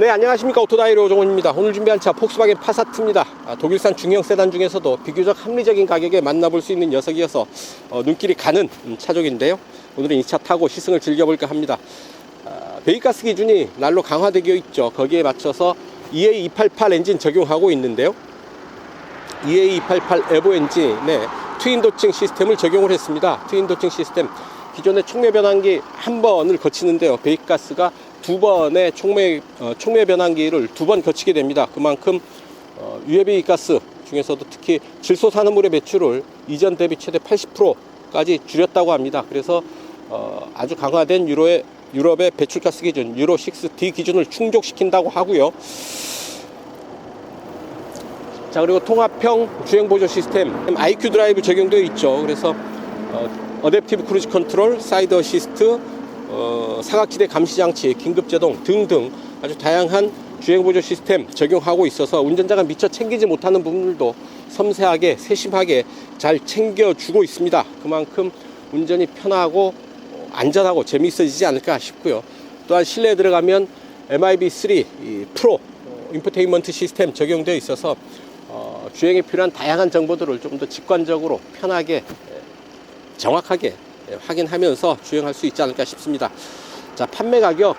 네, 안녕하십니까. 오토다이로 오종훈입니다. 오늘 준비한 차 폭스바겐 파사트입니다. 독일산 중형 세단 중에서도 비교적 합리적인 가격에 만나볼 수 있는 녀석이어서 눈길이 가는 차종인데요. 오늘은 이 차 타고 시승을 즐겨볼까 합니다. 배기가스 기준이 날로 강화되어 있죠. 거기에 맞춰서 EA288 엔진 적용하고 있는데요. EA288 에보 엔진에 트윈 도칭 시스템을 적용을 했습니다. 트윈 도칭 시스템, 기존의 촉매 변환기 한 번을 거치는데요. 배기가스가 두 번의 촉매 변환기를 두 번 거치게 됩니다. 그만큼 유해배기가스 중에서도 특히 질소 산화물의 배출을 이전 대비 최대 80%까지 줄였다고 합니다. 그래서 아주 강화된 유럽의 배출가스 기준 유로 6D 기준을 충족시킨다고 하고요. 자, 그리고 통합형 주행보조 시스템 IQ 드라이브 적용되어 있죠. 그래서 어댑티브 크루즈 컨트롤, 사이드 어시스트, 사각지대 감시장치, 긴급제동 등등 아주 다양한 주행보조 시스템 적용하고 있어서 운전자가 미처 챙기지 못하는 부분들도 섬세하게 세심하게 잘 챙겨주고 있습니다. 그만큼 운전이 편하고 안전하고 재미있어지지 않을까 싶고요. 또한 실내에 들어가면 MIB3 프로 인포테인먼트 시스템 적용되어 있어서 주행에 필요한 다양한 정보들을 좀 더 직관적으로 편하게 정확하게 확인하면서 주행할 수 있지 않을까 싶습니다. 자, 판매 가격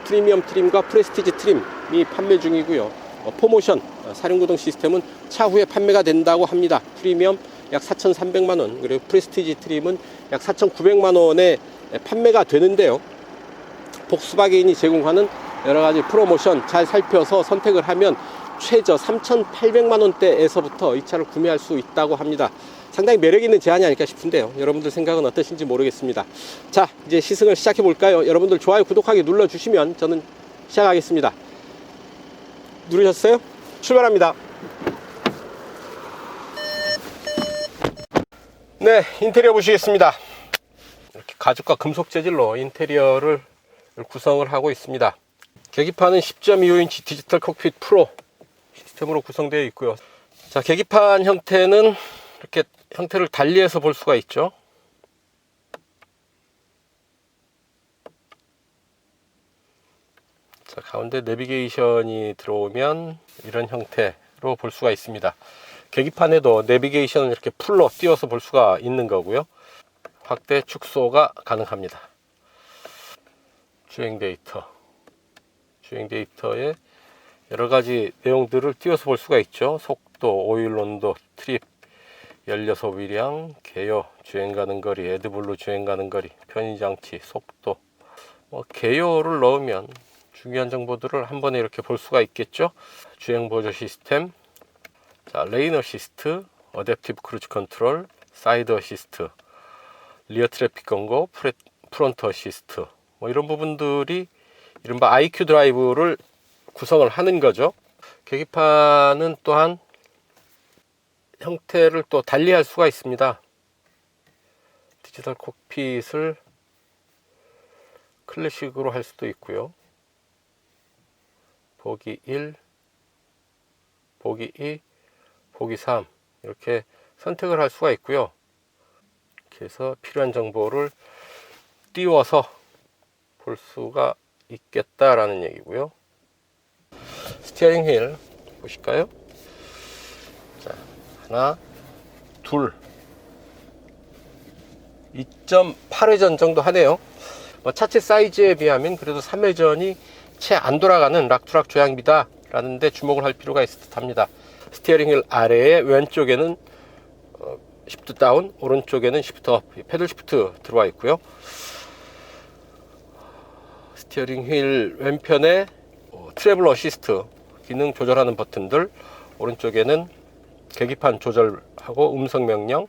프리미엄 트림과 프레스티지 트림이 판매 중이고요. 포모션 사륜구동 시스템은 차후에 판매가 된다고 합니다. 프리미엄 약 4,300만원, 그리고 프레스티지 트림은 약 4,900만원에 판매가 되는데요. 폭스바겐이 제공하는 여러가지 프로모션 잘 살펴서 선택을 하면 최저 3,800만원대에서부터 이 차를 구매할 수 있다고 합니다. 상당히 매력있는 제안이 아닐까 싶은데요. 여러분들 생각은 어떠신지 모르겠습니다. 자, 이제 시승을 시작해 볼까요? 여러분들 좋아요, 구독하기 눌러주시면 저는 시작하겠습니다. 누르셨어요? 출발합니다. 네, 인테리어 보시겠습니다. 이렇게 가죽과 금속 재질로 인테리어를 구성을 하고 있습니다. 계기판은 10.25인치 디지털 콕핏 프로 시스템으로 구성되어 있고요. 자, 계기판 형태는 이렇게 형태를 달리해서 볼 수가 있죠. 자, 가운데 내비게이션이 들어오면 이런 형태로 볼 수가 있습니다. 계기판에도 내비게이션을 이렇게 풀로 띄워서 볼 수가 있는 거고요. 확대 축소가 가능합니다. 주행 데이터에 여러 가지 내용들을 띄워서 볼 수가 있죠. 속도, 오일 온도, 트립, 연료소비량, 개요, 주행 가는 거리, 애드블루 주행 가는 거리, 편의장치, 속도. 개요를 넣으면 중요한 정보들을 한 번에 이렇게 볼 수가 있겠죠. 주행 보조 시스템, 자, 레인 어시스트, 어댑티브 크루즈 컨트롤, 사이드 어시스트, 리어 트래픽 경고, 프론트 어시스트, 이런 부분들이 이른바 IQ 드라이브를 구성을 하는 거죠. 계기판은 또한 형태를 또 달리할 수가 있습니다. 디지털 콕핏을 클래식으로 할 수도 있고요. 보기 1, 보기 2, 보기 3 이렇게 선택을 할 수가 있고요. 이렇게 해서 필요한 정보를 띄워서 볼 수가 있겠다라는 얘기고요. 스티어링 휠 보실까요? 자, 하나, 둘, 2.8회전 정도 하네요. 차체 사이즈에 비하면 그래도 3회전이 채 안 돌아가는 락투락 조향비다 라는 데 주목을 할 필요가 있을 듯 합니다. 스티어링 휠 아래에 왼쪽에는 시프트 다운, 오른쪽에는 시프트 업, 패들 시프트 들어와 있고요. 스티어링 휠 왼편에 트래블 어시스트 기능 조절하는 버튼들, 오른쪽에는 계기판 조절하고 음성 명령,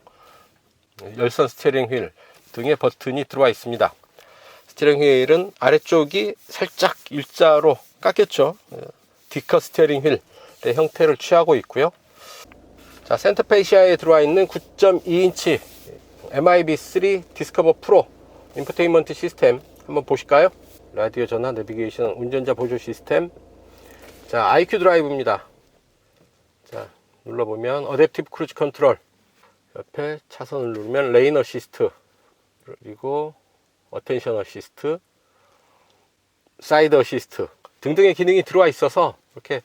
열선 스티어링 휠 등의 버튼이 들어와 있습니다. 스티어링 휠은 아래쪽이 살짝 일자로 깎였죠. 디커 스티어링 휠의 형태를 취하고 있고요. 자, 센터 페시아에 들어와 있는 9.2인치 MIB3 디스커버 프로 인포테인먼트 시스템 한번 보실까요? 라디오 전화, 내비게이션, 운전자 보조 시스템. 자, IQ 드라이브입니다. 자, 눌러보면 어댑티브 크루즈 컨트롤, 옆에 차선을 누르면 레인 어시스트, 그리고 어텐션 어시스트, 사이드 어시스트, 등등의 기능이 들어와 있어서 이렇게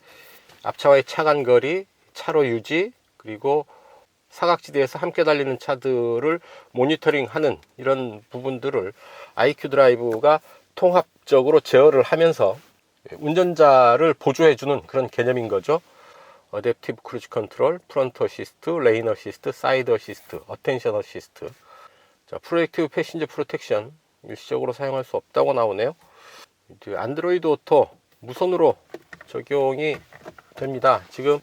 앞차와의 차간 거리, 차로 유지, 그리고 사각지대에서 함께 달리는 차들을 모니터링하는 이런 부분들을 IQ 드라이브가 통합적으로 제어를 하면서 운전자를 보조해주는 그런 개념인 거죠. 어댑티브 크루즈 컨트롤, 프론트 어시스트, 레인 어시스트, 사이드 어시스트, 어텐션 어시스트. 자, 프로액티브 패신저 프로텍션 일시적으로 사용할 수 없다고 나오네요. 안드로이드 오토 무선으로 적용이 됩니다. 지금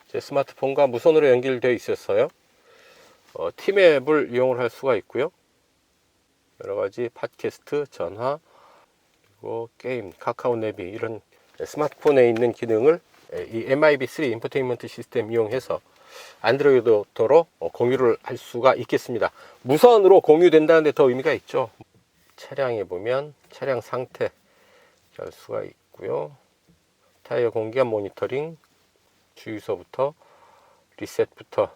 제 스마트폰과 무선으로 연결되어 있었어요. 티맵을 이용을 할 수가 있고요. 여러가지 팟캐스트, 전화, 그리고 게임, 카카오 내비 이런 스마트폰에 있는 기능을 이 MIB3 인포테인먼트 시스템 이용해서 안드로이드 오토로 공유를 할 수가 있겠습니다. 무선으로 공유된다는 데 더 의미가 있죠. 차량에 보면 차량 상태 알 수가 있고요. 타이어 공기압 모니터링, 주유소부터 리셋부터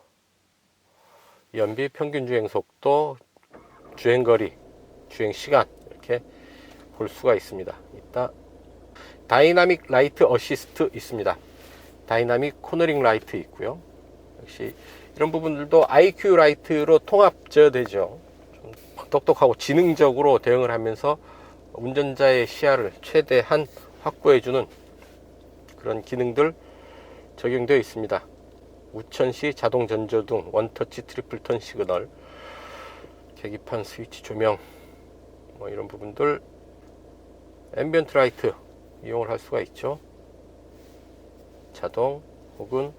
연비, 평균 주행 속도, 주행거리, 주행시간 이렇게 볼 수가 있습니다. 이따 다이나믹 라이트 어시스트 있습니다. 다이나믹 코너링 라이트 있고요. 역시 이런 부분들도 IQ 라이트로 통합 제어되죠. 좀 똑똑하고 지능적으로 대응을 하면서 운전자의 시야를 최대한 확보해주는 그런 기능들 적용되어 있습니다. 우천시 자동 전조등, 원터치 트리플 턴 시그널, 계기판 스위치 조명, 뭐 이런 부분들, 앰비언트 라이트 이용을 할 수가 있죠. 자동 혹은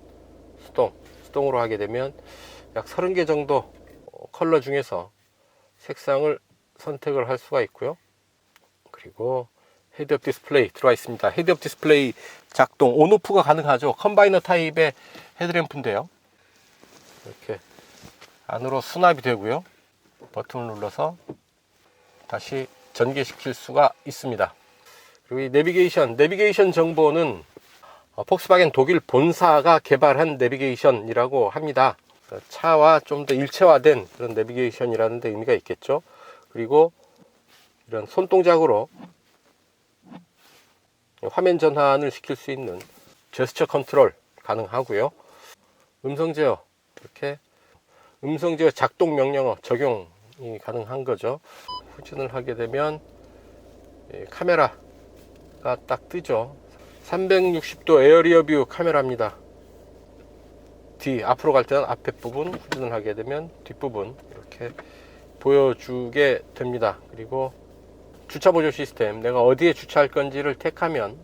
수동으로 하게 되면 약 30개 정도 컬러 중에서 색상을 선택을 할 수가 있고요. 그리고 헤드업 디스플레이 들어와 있습니다. 헤드업 디스플레이 작동, 온오프가 가능하죠. 컴바이너 타입의 헤드램프인데요. 이렇게 안으로 수납이 되고요. 버튼을 눌러서 다시 전개시킬 수가 있습니다. 그리고 이 내비게이션 정보는 폭스바겐 독일 본사가 개발한 내비게이션이라고 합니다. 차와 좀 더 일체화된 그런 내비게이션이라는 데 의미가 있겠죠. 그리고 이런 손동작으로 화면 전환을 시킬 수 있는 제스처 컨트롤 가능하고요. 음성 제어, 이렇게 음성 제어 작동 명령어 적용이 가능한 거죠. 후진을 하게 되면 카메라가 딱 뜨죠. 360도 에어리어 뷰 카메라입니다. 앞으로 갈 때는 앞에 부분, 후진을 하게 되면 뒷부분 이렇게 보여주게 됩니다. 그리고 주차 보조 시스템, 내가 어디에 주차할 건지를 택하면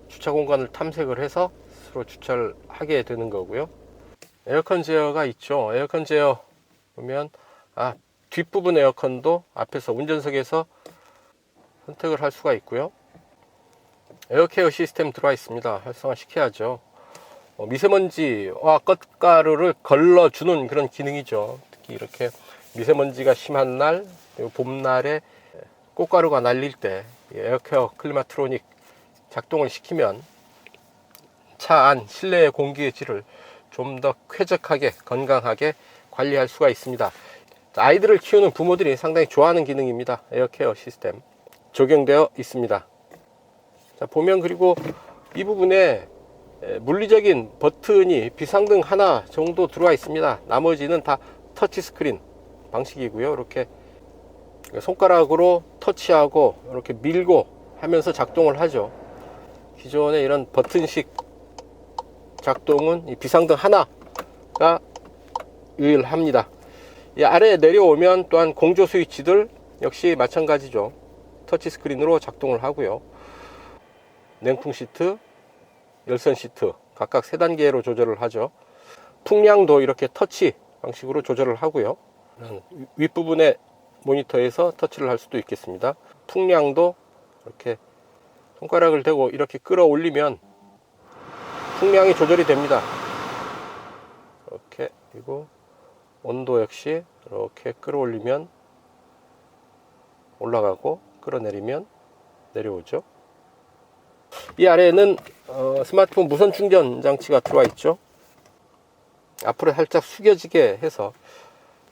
주차 공간을 탐색을 해서 스스로 주차를 하게 되는 거고요. 에어컨 제어가 있죠. 에어컨 제어 보면 뒷부분 에어컨도 앞에서 운전석에서 선택을 할 수가 있고요. 에어케어 시스템 들어와 있습니다. 활성화 시켜야죠. 미세먼지와 꽃가루를 걸러주는 그런 기능이죠. 특히 이렇게 미세먼지가 심한 날, 봄날에 꽃가루가 날릴 때 에어케어 클리마트로닉 작동을 시키면 차 안 실내의 공기의 질을 좀 더 쾌적하게 건강하게 관리할 수가 있습니다. 아이들을 키우는 부모들이 상당히 좋아하는 기능입니다. 에어케어 시스템 적용되어 있습니다. 자, 보면 그리고 이 부분에 물리적인 버튼이 비상등 하나 정도 들어와 있습니다. 나머지는 다 터치 스크린 방식이고요. 이렇게 손가락으로 터치하고 이렇게 밀고 하면서 작동을 하죠. 기존의 이런 버튼식 작동은 이 비상등 하나가 유일합니다. 이 아래에 내려오면 또한 공조 스위치들 역시 마찬가지죠. 터치 스크린으로 작동을 하고요. 냉풍 시트, 열선 시트 각각 3단계로 조절을 하죠. 풍량도 이렇게 터치 방식으로 조절을 하고요. 윗부분에 모니터에서 터치를 할 수도 있겠습니다. 풍량도 이렇게 손가락을 대고 이렇게 끌어올리면 풍량이 조절이 됩니다. 이렇게, 그리고 온도 역시 이렇게 끌어올리면 올라가고 끌어내리면 내려오죠. 이 아래에는 스마트폰 무선 충전 장치가 들어와 있죠. 앞으로 살짝 숙여지게 해서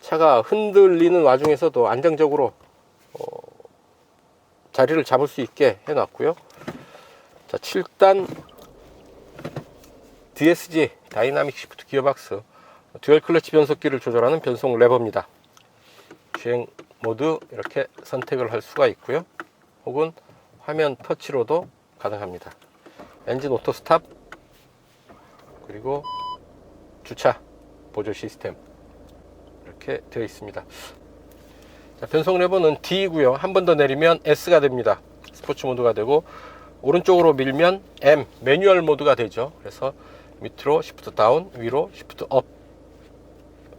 차가 흔들리는 와중에서도 안정적으로 자리를 잡을 수 있게 해놨고요. 자, 7단 DSG 다이나믹 시프트 기어박스 듀얼 클러치 변속기를 조절하는 변속 레버입니다. 주행 모드 이렇게 선택을 할 수가 있고요. 혹은 화면 터치로도 가능합니다. 엔진 오토 스탑, 그리고 주차 보조 시스템 이렇게 되어 있습니다. 자, 변속 레버는 D이고요. 한 번 더 내리면 S가 됩니다. 스포츠 모드가 되고, 오른쪽으로 밀면 M 매뉴얼 모드가 되죠. 그래서 밑으로 시프트 다운, 위로 시프트 업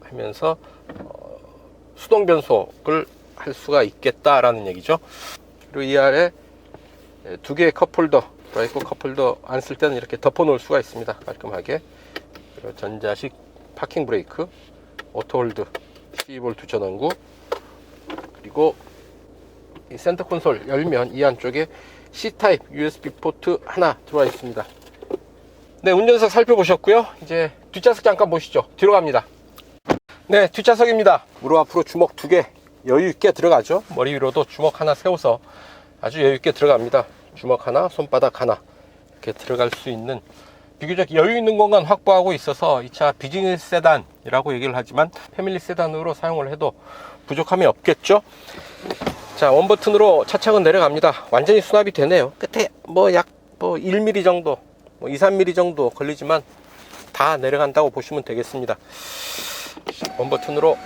하면서 수동 변속을 할 수가 있겠다라는 얘기죠. 그리고 이 아래 두 개의 컵홀더, 브레이크 컵홀더 안 쓸 때는 이렇게 덮어 놓을 수가 있습니다. 깔끔하게. 그리고 전자식 파킹 브레이크, 오토 홀드, 12V 두 전원구, 그리고 이 센터 콘솔 열면 이 안쪽에 C타입 USB 포트 하나 들어와 있습니다. 네, 운전석 살펴보셨고요. 이제 뒷좌석 잠깐 보시죠. 뒤로 갑니다. 네, 뒷좌석입니다. 무릎 앞으로 주먹 두 개 여유 있게 들어가죠. 머리 위로도 주먹 하나 세워서 아주 여유 있게 들어갑니다. 주먹 하나, 손바닥 하나 이렇게 들어갈 수 있는 비교적 여유 있는 공간 확보하고 있어서 이 차 비즈니스 세단이라고 얘기를 하지만 패밀리 세단으로 사용을 해도 부족함이 없겠죠. 자, 원 버튼으로 차창은 내려갑니다. 완전히 수납이 되네요. 끝에 약 1mm 정도, 2, 3mm 정도 걸리지만 다 내려간다고 보시면 되겠습니다. 원 버튼으로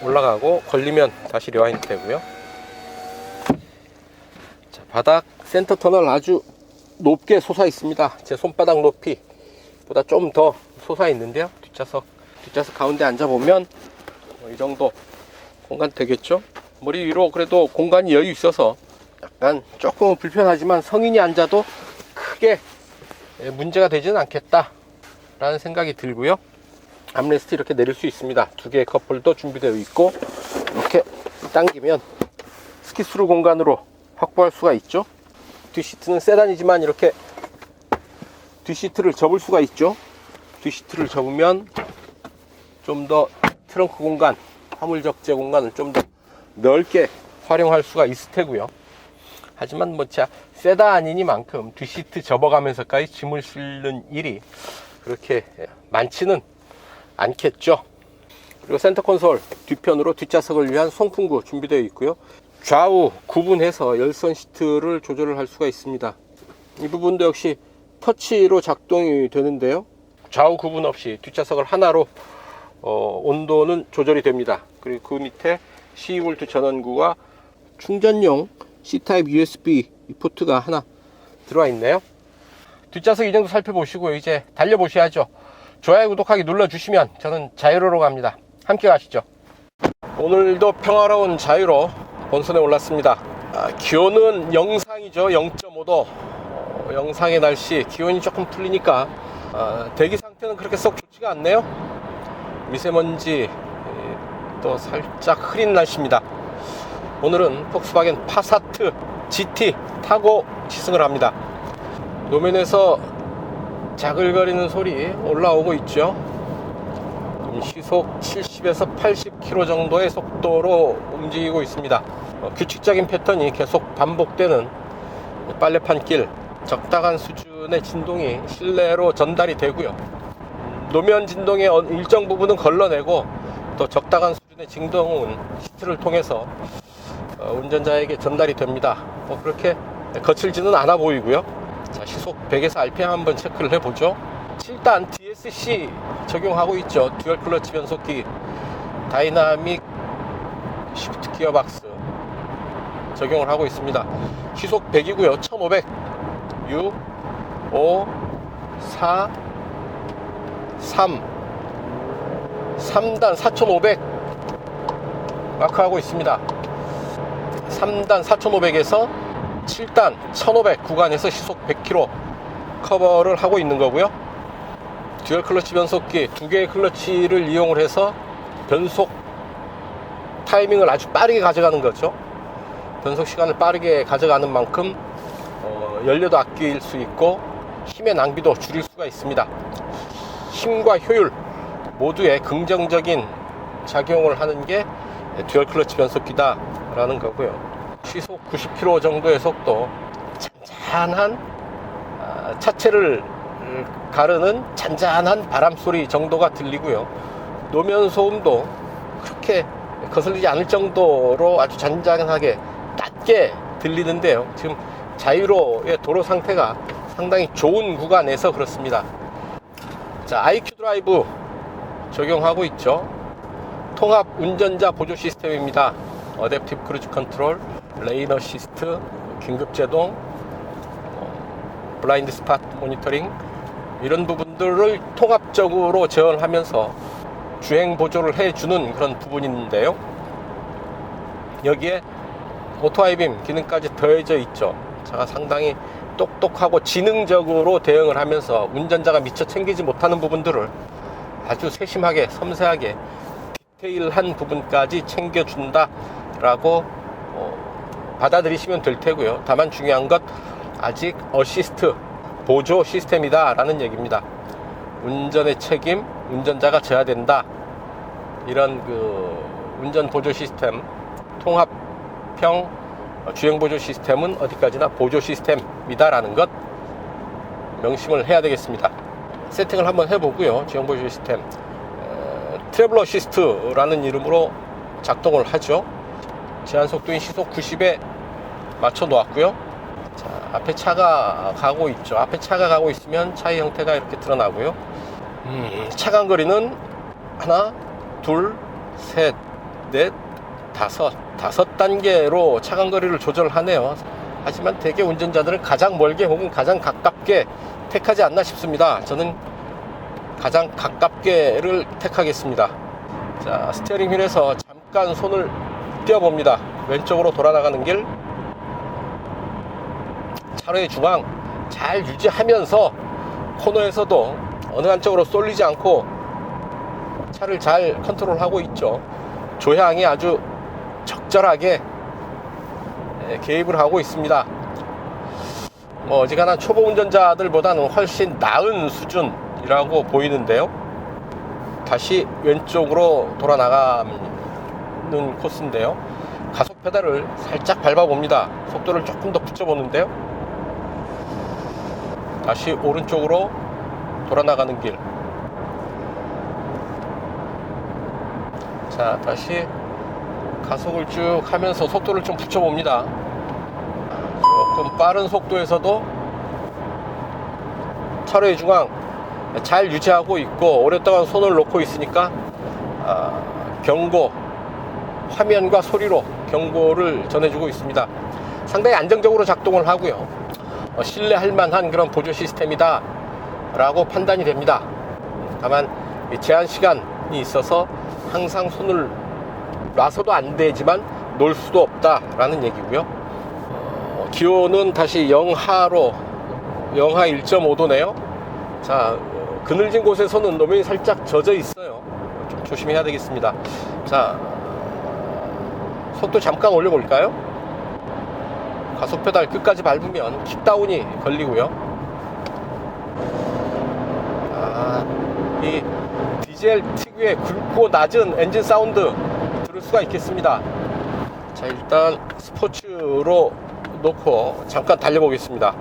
올라가고 걸리면 다시 리와인드 되고요. 자, 바닥 센터 터널 아주 높게 솟아 있습니다. 제 손바닥 높이보다 좀 더 솟아 있는데요. 뒷좌석 가운데 앉아 보면 이 정도 공간 되겠죠. 머리 위로 그래도 공간이 여유 있어서 약간 조금은 불편하지만 성인이 앉아도 크게 문제가 되지는 않겠다 라는 생각이 들고요. 암레스트 이렇게 내릴 수 있습니다. 두 개의 컵홀더 준비되어 있고, 이렇게 당기면 스키스루 공간으로 확보할 수가 있죠. 뒷시트는 세단이지만 이렇게 뒷시트를 접을 수가 있죠. 뒷시트를 접으면 좀 더 트렁크 공간, 화물 적재 공간을 좀 더 넓게 활용할 수가 있을 테고요. 하지만 차 세단이니만큼 뒷시트 접어가면서까지 짐을 실는 일이 그렇게 많지는 않겠죠. 그리고 센터 콘솔 뒤편으로 뒷좌석을 위한 송풍구 준비되어 있고요. 좌우 구분해서 열선 시트를 조절을 할 수가 있습니다. 이 부분도 역시 터치로 작동이 되는데요. 좌우 구분 없이 뒷좌석을 하나로 온도는 조절이 됩니다. 그리고 그 밑에 12V 전원구와 충전용 C타입 USB 포트가 하나 들어와 있네요. 뒷좌석 이 정도 살펴보시고 이제 달려보셔야죠. 좋아요, 구독하기 눌러주시면 저는 자유로로 갑니다. 함께 가시죠. 오늘도 평화로운 자유로 본선에 올랐습니다. 기온은 영상이죠. 0.5도. 영상의 날씨, 기온이 조금 풀리니까 대기 상태는 그렇게 썩 좋지가 않네요. 미세먼지 또 살짝 흐린 날씨입니다. 오늘은 폭스바겐 파사트 GT 타고 시승을 합니다. 노면에서 자글거리는 소리 올라오고 있죠. 시속 70에서 80km 정도의 속도로 움직이고 있습니다. 규칙적인 패턴이 계속 반복되는 빨래판길, 적당한 수준의 진동이 실내로 전달이 되고요. 노면 진동의 일정 부분은 걸러내고 또 적당한 수준의 진동은 시트를 통해서 운전자에게 전달이 됩니다. 그렇게 거칠지는 않아 보이고요. 자, 시속 100에서 RPM 한번 체크를 해보죠. 7단 DSC 적용하고 있죠. 듀얼 클러치 변속기, 다이나믹 시프트 기어박스 적용을 하고 있습니다. 시속 100이고요. 1500, 6, 5, 4, 3단 4500 마크하고 있습니다. 3단 4500에서 7단 1500 구간에서 시속 100km 커버를 하고 있는 거고요. 듀얼 클러치 변속기 두 개의 클러치를 이용을 해서 변속 타이밍을 아주 빠르게 가져가는 거죠. 변속 시간을 빠르게 가져가는 만큼 연료도 아낄 수 있고 힘의 낭비도 줄일 수가 있습니다. 힘과 효율 모두에 긍정적인 작용을 하는 게 듀얼 클러치 변속기다 라는 거고요. 시속 90km 정도의 속도, 잔잔한 차체를 가르는 잔잔한 바람 소리 정도가 들리고요. 노면 소음도 그렇게 거슬리지 않을 정도로 아주 잔잔하게 낮게 들리는데요. 지금 자유로의 도로 상태가 상당히 좋은 구간에서 그렇습니다. 자, IQ 드라이브 적용하고 있죠. 통합 운전자 보조 시스템입니다. 어댑티브 크루즈 컨트롤, 레인 어시스트, 긴급 제동, 블라인드 스팟 모니터링, 이런 부분들을 통합적으로 지원하면서 주행 보조를 해주는 그런 부분인데요. 여기에 오토 하이빔 기능까지 더해져 있죠. 차가 상당히 똑똑하고 지능적으로 대응을 하면서 운전자가 미처 챙기지 못하는 부분들을 아주 세심하게 섬세하게 디테일한 부분까지 챙겨준다 라고 받아들이시면 될 테고요. 다만 중요한 것, 아직 어시스트 보조 시스템이다 라는 얘기입니다. 운전의 책임 운전자가 져야 된다, 이런 운전 보조 시스템, 통합형 주행 보조 시스템은 어디까지나 보조 시스템이다 라는 것 명심을 해야 되겠습니다. 세팅을 한번 해보고요. 주행 보조 시스템 트래블 어시스트라는 이름으로 작동을 하죠. 제한 속도인 시속 90에 맞춰 놓았고요. 자, 앞에 차가 가고 있죠. 앞에 차가 가고 있으면 차의 형태가 이렇게 드러나고요. 차간 거리는 하나, 둘, 셋, 넷, 다섯 단계로 차간 거리를 조절하네요. 하지만 대개 운전자들은 가장 멀게 혹은 가장 가깝게 택하지 않나 싶습니다. 저는 가장 가깝게를 택하겠습니다. 자, 스티어링 휠에서 잠깐 손을 띄워봅니다. 왼쪽으로 돌아나가는 길, 차로의 중앙 잘 유지하면서 코너에서도 어느 한쪽으로 쏠리지 않고 차를 잘 컨트롤하고 있죠. 조향이 아주 적절하게 개입을 하고 있습니다. 어지간한 초보 운전자들보다는 훨씬 나은 수준이라고 보이는데요. 다시 왼쪽으로 돌아나가는 코스인데요. 가속 페달을 살짝 밟아봅니다. 속도를 조금 더 붙여보는데요. 다시 오른쪽으로 돌아나가는 길. 자, 다시 가속을 쭉 하면서 속도를 좀 붙여봅니다. 조금 빠른 속도에서도 차로의 중앙 잘 유지하고 있고 오랫동안 손을 놓고 있으니까 경고, 화면과 소리로 경고를 전해주고 있습니다. 상당히 안정적으로 작동을 하고요. 신뢰할 만한 그런 보조 시스템이다 라고 판단이 됩니다. 다만 제한 시간이 있어서 항상 손을 놔서도 안 되지만 놓을 수도 없다 라는 얘기고요. 기온은 다시 영하로, 영하 1.5도네요 자, 그늘진 곳에서는 노면이 살짝 젖어 있어요. 좀 조심해야 되겠습니다. 자, 속도 잠깐 올려볼까요? 가속 페달 끝까지 밟으면 킥다운이 걸리고요. 이 디젤 특유의 굵고 낮은 엔진 사운드 들을 수가 있겠습니다. 자, 일단 스포츠로 놓고 잠깐 달려보겠습니다.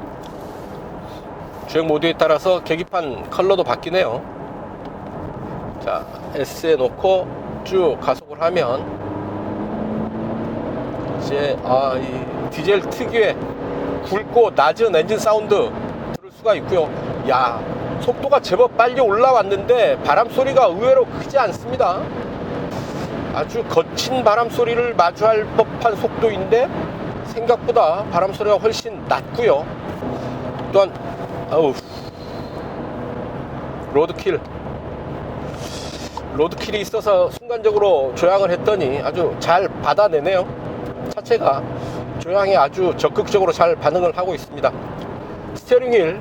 주행 모드에 따라서 계기판 컬러도 바뀌네요. 자, S에 놓고 쭉 가속을 하면 이제 이 디젤 특유의 굵고 낮은 엔진 사운드 들을 수가 있고요. 야, 속도가 제법 빨리 올라왔는데 바람 소리가 의외로 크지 않습니다. 아주 거친 바람 소리를 마주할 법한 속도인데 생각보다 바람 소리가 훨씬 낮고요. 또한 로드킬이 있어서 순간적으로 조향을 했더니 아주 잘 받아내네요. 차체가 조향에 아주 적극적으로 잘 반응을 하고 있습니다. 스티어링 휠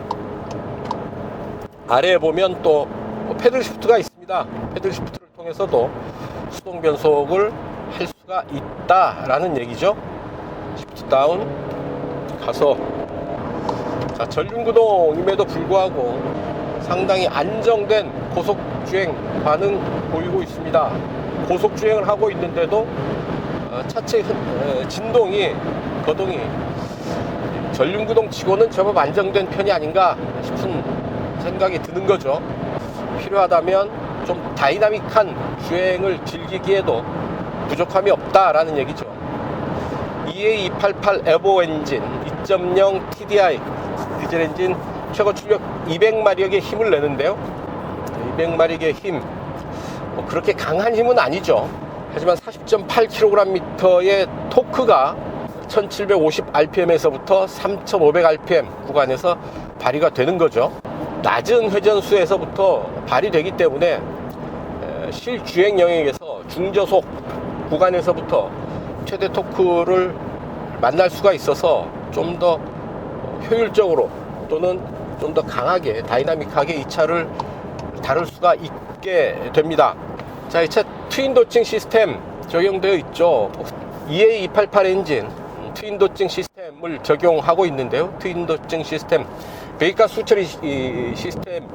아래에 보면 또 패들 시프트가 있습니다. 패들 시프트를 통해서도 수동 변속을 할 수가 있다라는 얘기죠. 시프트 다운, 가속. 자, 전륜구동임에도 불구하고 상당히 안정된 고속주행 반응 보이고 있습니다. 고속주행을 하고 있는데도 차체 진동이, 거동이 전륜구동 치고는 제법 안정된 편이 아닌가 싶은 생각이 드는 거죠. 필요하다면 좀 다이나믹한 주행을 즐기기에도 부족함이 없다라는 얘기죠. EA288 에보 엔진 2.0 TDI 디젤 엔진 최고 출력 200마력의 힘을 내는데요. 200마력의 힘, 그렇게 강한 힘은 아니죠. 하지만 40.8kgm의 토크가 1750rpm에서부터 3500rpm 구간에서 발휘가 되는 거죠. 낮은 회전수에서부터 발휘되기 때문에 실주행 영역에서 중저속 구간에서부터 최대 토크를 만날 수가 있어서 좀 더 효율적으로 또는 좀 더 강하게 다이나믹하게 이 차를 다룰 수가 있게 됩니다. 자, 이 차 트윈도칭 시스템 적용되어 있죠. EA288 엔진 트윈도칭 시스템을 적용하고 있는데요. 트윈도칭 시스템 배기가스 수처리 시스템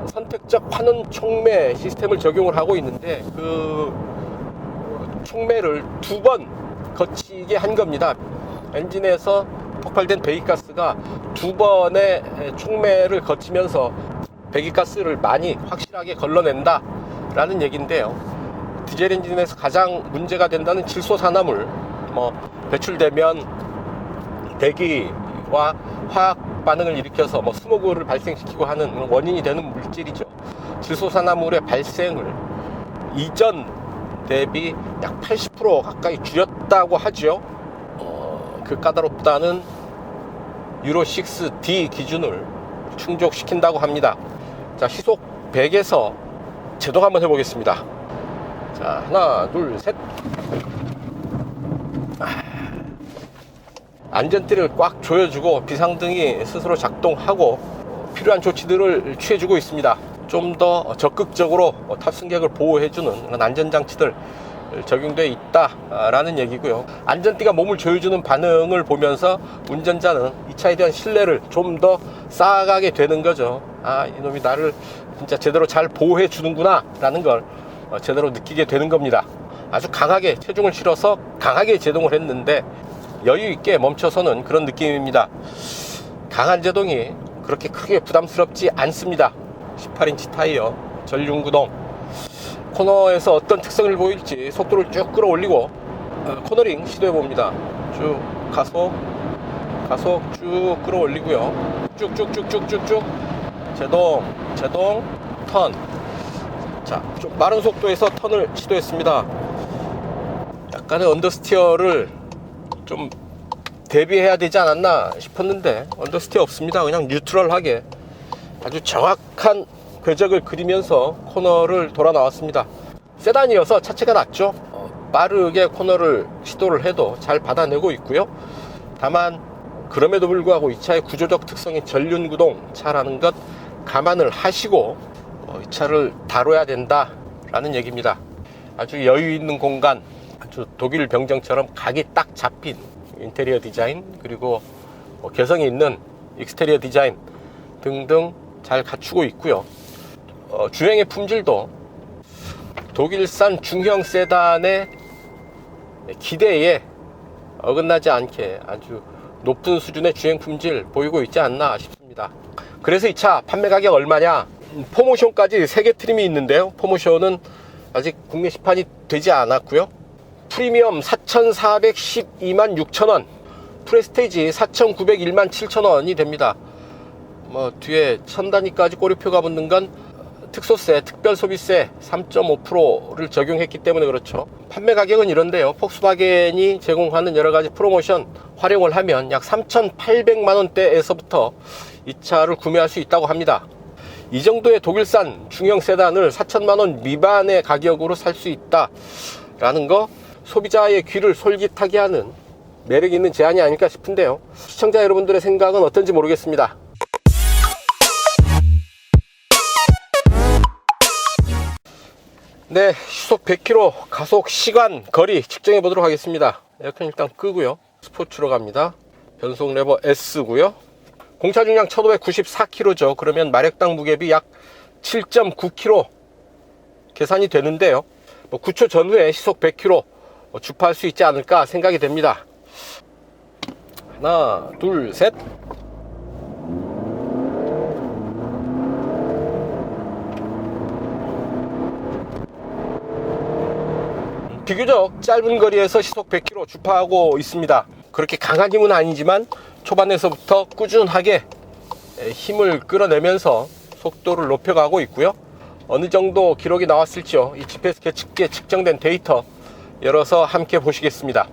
선택적 환원 촉매 시스템을 적용을 하고 있는데 그 촉매를 2번 거치게 한 겁니다. 엔진에서 폭발된 배기가스가 2번의 촉매를 거치면서 배기가스를 많이 확실하게 걸러낸다 라는 얘기인데요. 디젤 엔진에서 가장 문제가 된다는 질소산화물, 배출되면 대기와 화학 반응을 일으켜서 스모그를 발생시키고 하는 원인이 되는 물질이죠. 질소산화물의 발생을 이전 대비 약 80% 가까이 줄였다고 하죠. 그 까다롭다는 유로6D 기준을 충족시킨다고 합니다. 자, 시속 100에서 제동 한번 해보겠습니다. 자, 하나, 둘, 셋. 안전띠를 꽉 조여주고 비상등이 스스로 작동하고 필요한 조치들을 취해주고 있습니다. 좀 더 적극적으로 탑승객을 보호해주는 그런 안전장치들 적용되어 있다라는 얘기고요. 안전띠가 몸을 조여주는 반응을 보면서 운전자는 이 차에 대한 신뢰를 좀 더 쌓아가게 되는 거죠. 아, 이놈이 나를 진짜 제대로 잘 보호해 주는구나 라는 걸 제대로 느끼게 되는 겁니다. 아주 강하게 체중을 실어서 강하게 제동을 했는데 여유 있게 멈춰서는 그런 느낌입니다. 강한 제동이 그렇게 크게 부담스럽지 않습니다. 18인치 타이어, 전륜구동, 코너에서 어떤 특성을 보일지 속도를 쭉 끌어올리고 코너링 시도해 봅니다. 쭉 가속 쭉 끌어올리고요. 쭉쭉쭉쭉쭉쭉 제동 턴. 자, 좀 빠른 속도에서 턴을 시도했습니다. 약간의 언더스티어를 좀 대비해야 되지 않았나 싶었는데 언더스티어 없습니다. 그냥 뉴트럴하게 아주 정확한 궤적을 그리면서 코너를 돌아 나왔습니다. 세단이어서 차체가 낮죠. 빠르게 코너를 시도를 해도 잘 받아내고 있고요. 다만 그럼에도 불구하고 이 차의 구조적 특성이 전륜구동 차라는 것 감안을 하시고 이 차를 다뤄야 된다라는 얘기입니다. 아주 여유 있는 공간, 아주 독일 병정처럼 각이 딱 잡힌 인테리어 디자인, 그리고 개성이 있는 익스테리어 디자인 등등 잘 갖추고 있고요. 주행의 품질도 독일산 중형 세단의 기대에 어긋나지 않게 아주 높은 수준의 주행 품질 보이고 있지 않나 싶습니다. 그래서 이 차 판매 가격 얼마냐? 포모션까지 3개 트림이 있는데요. 포모션은 아직 국내 시판이 되지 않았고요. 프리미엄 4,412만 6천원, 프레스테이지 4,901만 7천원이 됩니다. 뒤에 첨단위까지 꼬리표가 붙는 건 특소세, 특별소비세 3.5%를 적용했기 때문에 그렇죠. 판매 가격은 이런데요. 폭스바겐이 제공하는 여러가지 프로모션 활용을 하면 약 3,800만원대에서부터 이 차를 구매할 수 있다고 합니다. 이 정도의 독일산 중형 세단을 4천만원 미만의 가격으로 살 수 있다라는 거, 소비자의 귀를 솔깃하게 하는 매력 있는 제안이 아닐까 싶은데요. 시청자 여러분들의 생각은 어떤지 모르겠습니다. 네, 시속 100km 가속 시간 거리 측정해 보도록 하겠습니다. 에어컨 일단 끄고요. 스포츠로 갑니다. 변속 레버 S고요. 공차 중량 1594kg죠. 그러면 마력당 무게비 약 7.9kg 계산이 되는데요. 9초 전후에 시속 100km 주파할 수 있지 않을까 생각이 됩니다. 하나, 둘, 셋. 비교적 짧은 거리에서 시속 100km 주파하고 있습니다. 그렇게 강한 힘은 아니지만 초반에서부터 꾸준하게 힘을 끌어내면서 속도를 높여가고 있고요. 어느 정도 기록이 나왔을지요, 이 GPS 계측기에 측정된 데이터 열어서 함께 보시겠습니다.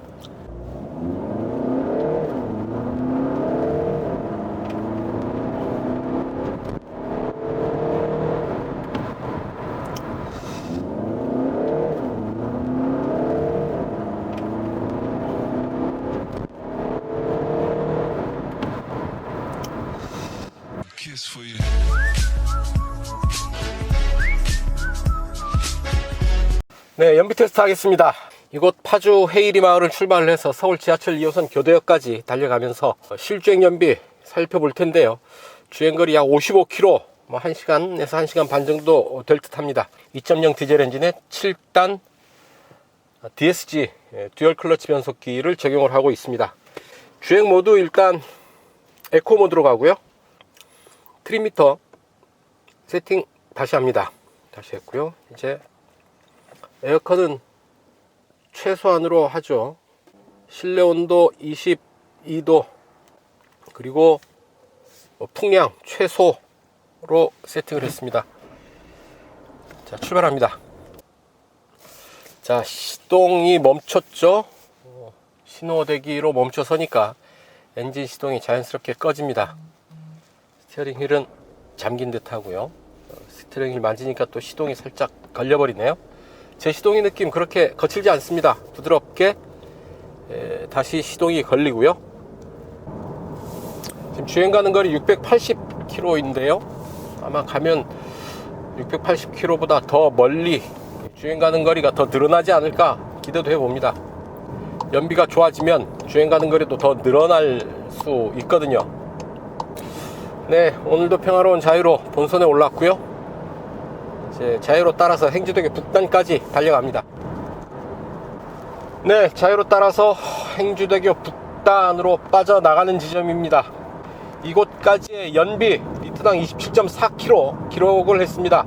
네, 연비 테스트 하겠습니다. 이곳 파주 헤이리 마을을 출발을 해서 서울 지하철 2호선 교대역까지 달려가면서 실주행 연비 살펴볼 텐데요. 주행거리 약 55km, 1시간에서 1시간 반 정도 될 듯 합니다. 2.0 디젤 엔진에 7단 DSG 듀얼 클러치 변속기를 적용을 하고 있습니다. 주행 모드 일단 에코 모드로 가고요. 트림미터 세팅 다시 합니다. 다시 했고요. 이제 에어컨은 최소한으로 하죠. 실내 온도 22도, 그리고 풍량 최소로 세팅을 했습니다. 자, 출발합니다. 자, 시동이 멈췄죠. 신호 대기로 멈춰서니까 엔진 시동이 자연스럽게 꺼집니다. 스티어링 휠은 잠긴 듯 하고요. 스티어링 휠 만지니까 또 시동이 살짝 걸려버리네요. 제 시동의 느낌 그렇게 거칠지 않습니다. 부드럽게 다시 시동이 걸리고요. 지금 주행 가는 거리 680km인데요. 아마 가면 680km보다 더 멀리 주행 가는 거리가 더 늘어나지 않을까 기대도 해봅니다. 연비가 좋아지면 주행 가는 거리도 더 늘어날 수 있거든요. 네, 오늘도 평화로운 자유로 본선에 올랐고요. 자유로 따라서 행주대교 북단까지 달려갑니다. 네, 자유로 따라서 행주대교 북단으로 빠져나가는 지점입니다. 이곳까지의 연비 리터당 27.4km 기록을 했습니다.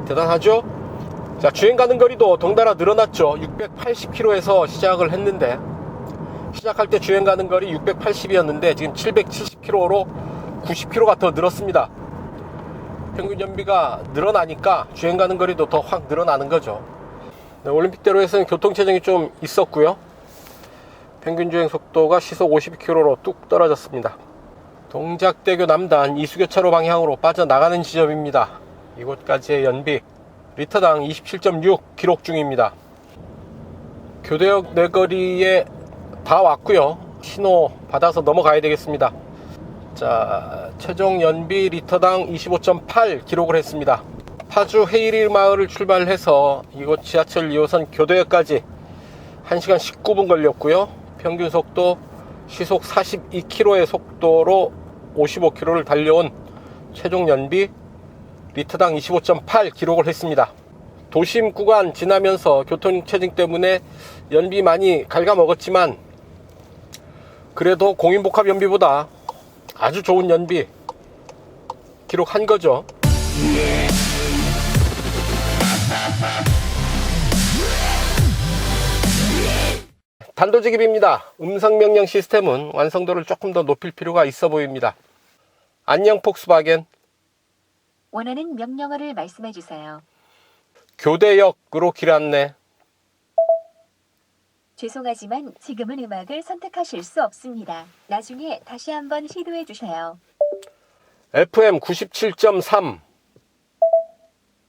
대단하죠? 자, 주행 가는 거리도 덩달아 늘어났죠. 680km에서 시작을 했는데, 시작할 때 주행 가는 거리 680이었는데 지금 770km로 90km가 더 늘었습니다. 평균 연비가 늘어나니까 주행 가는 거리도 더 확 늘어나는 거죠. 네, 올림픽대로에서는 교통체증이 좀 있었고요. 평균 주행 속도가 시속 52km로 뚝 떨어졌습니다. 동작대교 남단 이수교차로 방향으로 빠져나가는 지점입니다. 이곳까지의 연비 리터당 27.6 기록 중입니다. 교대역 내거리에 다 왔고요. 신호 받아서 넘어가야 되겠습니다. 자, 최종 연비 리터당 25.8 기록을 했습니다. 파주 헤이리 마을을 출발해서 이곳 지하철 2호선 교대역까지 1시간 19분 걸렸고요. 평균 속도 시속 42km의 속도로 55km를 달려온 최종 연비 리터당 25.8 기록을 했습니다. 도심 구간 지나면서 교통체증 때문에 연비 많이 갉아먹었지만 그래도 공인복합 연비보다 아주 좋은 연비 기록한 거죠. 단도직입입니다. 음성명령 시스템은 완성도를 조금 더 높일 필요가 있어 보입니다. 안녕 폭스바겐. 원하는 명령어를 말씀해 주세요. 교대역으로 길 안내. 죄송하지만 지금은 음악을 선택하실 수 없습니다. 나중에 다시 한번 시도해 주세요. FM 97.3.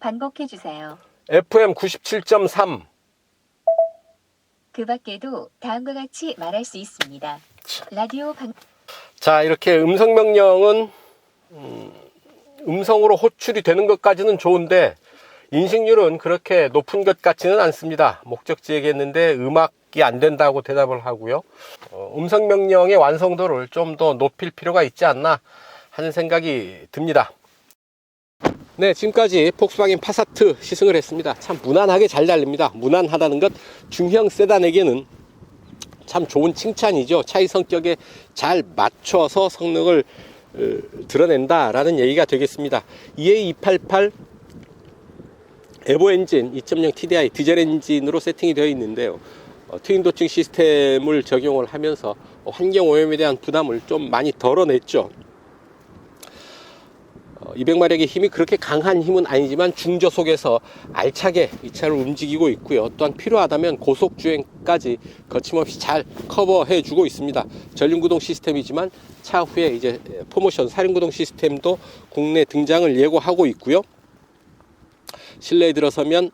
반복해 주세요. FM 97.3. 그 밖에도 다음과 같이 말할 수 있습니다. 라디오 방... 자, 이렇게 음성명령은 음성으로 호출이 되는 것까지는 좋은데 인식률은 그렇게 높은 것 같지는 않습니다. 목적지 얘기했는데 음악이 안 된다고 대답을 하고요. 음성명령의 완성도를 좀 더 높일 필요가 있지 않나 하는 생각이 듭니다. 네, 지금까지 폭스바겐 파사트 시승을 했습니다. 참 무난하게 잘 달립니다. 무난하다는 것, 중형 세단에게는 참 좋은 칭찬이죠. 차의 성격에 잘 맞춰서 성능을 드러낸다라는 얘기가 되겠습니다. EA288 에보 엔진 2.0 TDI 디젤 엔진으로 세팅이 되어 있는데요. 트윈 도칭 시스템을 적용을 하면서 환경 오염에 대한 부담을 좀 많이 덜어냈죠. 200마력의 힘이 그렇게 강한 힘은 아니지만 중저속에서 알차게 이 차를 움직이고 있고요. 또한 필요하다면 고속 주행까지 거침없이 잘 커버해 주고 있습니다. 전륜구동 시스템이지만 차후에 이제 포모션 사륜구동 시스템도 국내 등장을 예고하고 있고요. 실내에 들어서면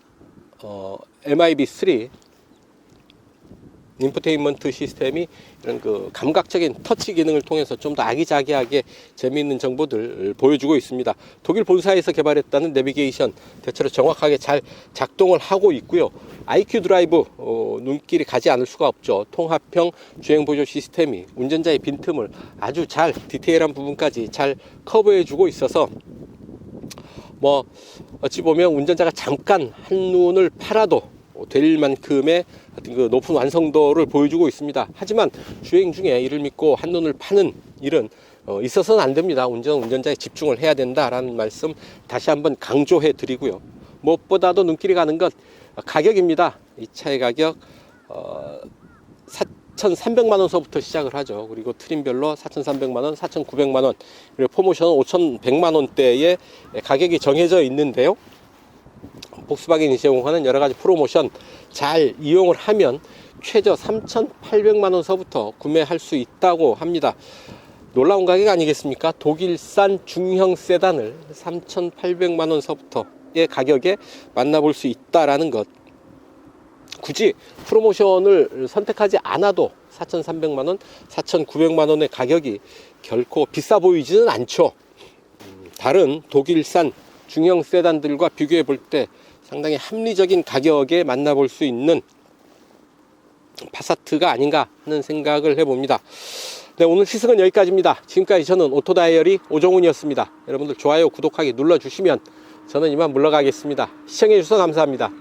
MIB3 인포테인먼트 시스템이 이런 그 감각적인 터치 기능을 통해서 좀 더 아기자기하게 재미있는 정보들 보여주고 있습니다. 독일 본사에서 개발했다는 내비게이션 대체로 정확하게 잘 작동을 하고 있고요. IQ 드라이브 눈길이 가지 않을 수가 없죠. 통합형 주행 보조 시스템이 운전자의 빈틈을 아주 잘 디테일한 부분까지 잘 커버해 주고 있어서 뭐 어찌 보면 운전자가 잠깐 한눈을 팔아도 될 만큼의 그 높은 완성도를 보여주고 있습니다. 하지만 주행 중에 이를 믿고 한눈을 파는 일은 있어서는 안 됩니다. 운전자에 집중을 해야 된다라는 말씀 다시 한번 강조해 드리고요. 무엇보다도 눈길이 가는 것 가격입니다. 이 차의 가격 4,300만 원서부터 시작을 하죠. 그리고 트림별로 4,300만 원, 4,900만 원, 그리고 포모션은 5,100만 원대의 가격이 정해져 있는데요. 폭스바겐이 제공하는 여러 가지 프로모션 잘 이용을 하면 최저 3,800만 원서부터 구매할 수 있다고 합니다. 놀라운 가격 아니겠습니까? 독일산 중형 세단을 3,800만 원서부터의 가격에 만나볼 수 있다라는 것. 굳이 프로모션을 선택하지 않아도 4,300만 원, 4,900만 원의 가격이 결코 비싸 보이지는 않죠. 다른 독일산 중형 세단들과 비교해 볼 때 상당히 합리적인 가격에 만나볼 수 있는 파사트가 아닌가 하는 생각을 해봅니다. 네, 오늘 시승은 여기까지입니다. 지금까지 저는 오토다이어리 오종훈이었습니다. 여러분들 좋아요, 구독하기 눌러주시면 저는 이만 물러가겠습니다. 시청해 주셔서 감사합니다.